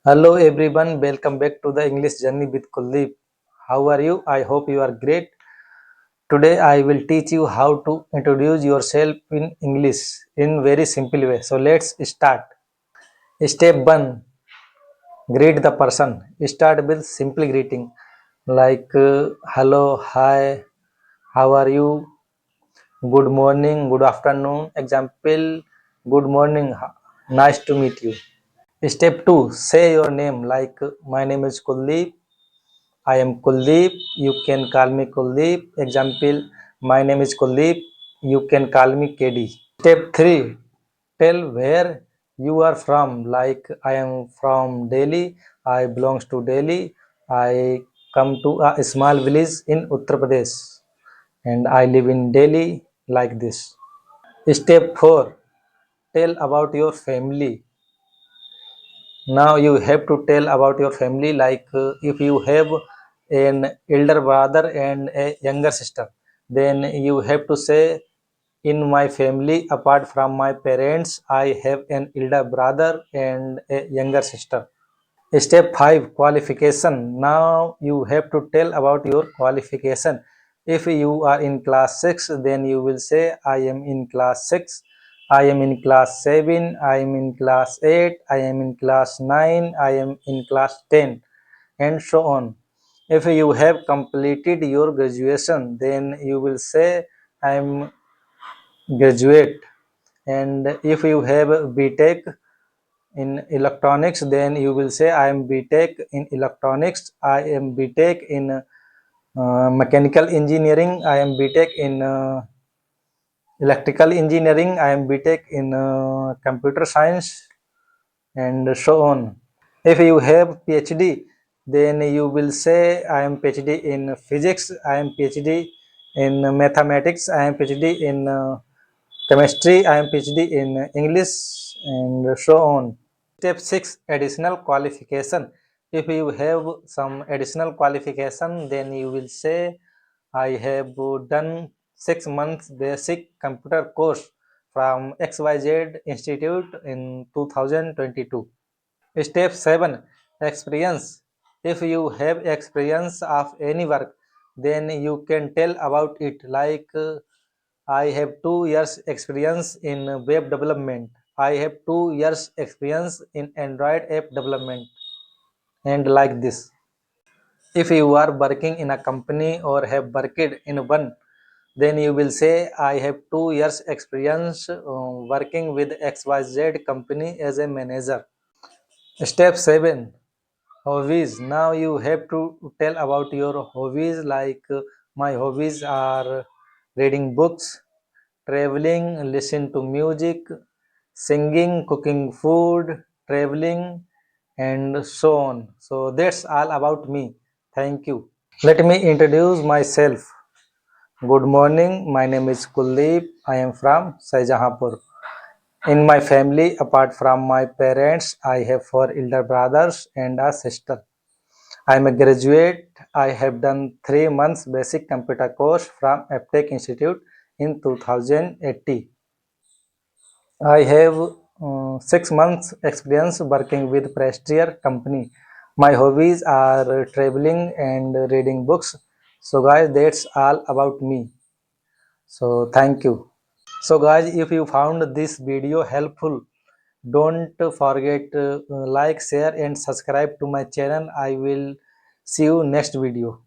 Hello everyone, welcome back to the English journey with Kuldeep. How are you? I hope you are great. Today I will teach you how to introduce yourself in English in very simple way. So let's start. Step 1. Greet the person. Start with simple greeting like hello, hi, how are you? Good morning, good afternoon. Example, good morning, nice to meet you. Step 2. Say your name like my name is Kuldeep. I am Kuldeep. You can call me Kuldeep. Example, my name is Kuldeep. You can call me KD. Step 3. Tell where you are from. Like I am from Delhi. I belongs to Delhi. I come to a small village in Uttar Pradesh and I live in Delhi like this. Step 4. Tell about your family. Now you have to tell about your family like if you have an elder brother and a younger sister, then you have to say, in my family apart from my parents I have an elder brother and a younger sister. Step 5. Qualification. Now you have to tell about your qualification. If you are in class 6, then you will say, I am in class 6, I am in class 7, I am in class 8, I am in class 9, I am in class 10, and so on. If you have completed your graduation, then you will say, I am graduate. And if you have BTech in electronics, then you will say I am BTech in electronics, I am BTech in mechanical engineering, I am BTech in electrical engineering, I am BTech in computer science, and so on. If you have PhD, then you will say I am PhD in physics, I am PhD in mathematics, I am PhD in chemistry, I am PhD in English, and so on. Step 6. Additional qualification. If you have some additional qualification, then you will say I have done 6 months basic computer course from XYZ Institute in 2022. Step 7. Experience. If you have experience of any work, then you can tell about it like I have 2 years experience in web development. I have 2 years experience in Android app development, and like this. If you are working in a company or have worked in one, then you will say I have 2 years experience working with XYZ company as a manager. Step 7. Hobbies. Now you have to tell about your hobbies like my hobbies are reading books, traveling, listen to music, singing, cooking food, traveling, and so on. So that's all about me. Thank you. Let me introduce myself. Good morning. My name is Kuldeep. I am from Shahjahanpur. In my family, apart from my parents, I have four elder brothers and a sister. I am a graduate. I have done 3 months basic computer course from Aptech Institute in 2018. I have 6 months experience working with prestigious company. My hobbies are traveling and reading books. So guys, that's all about me. So thank you. So guys, if you found this video helpful, don't forget like, share and subscribe to my channel. I will see you next video.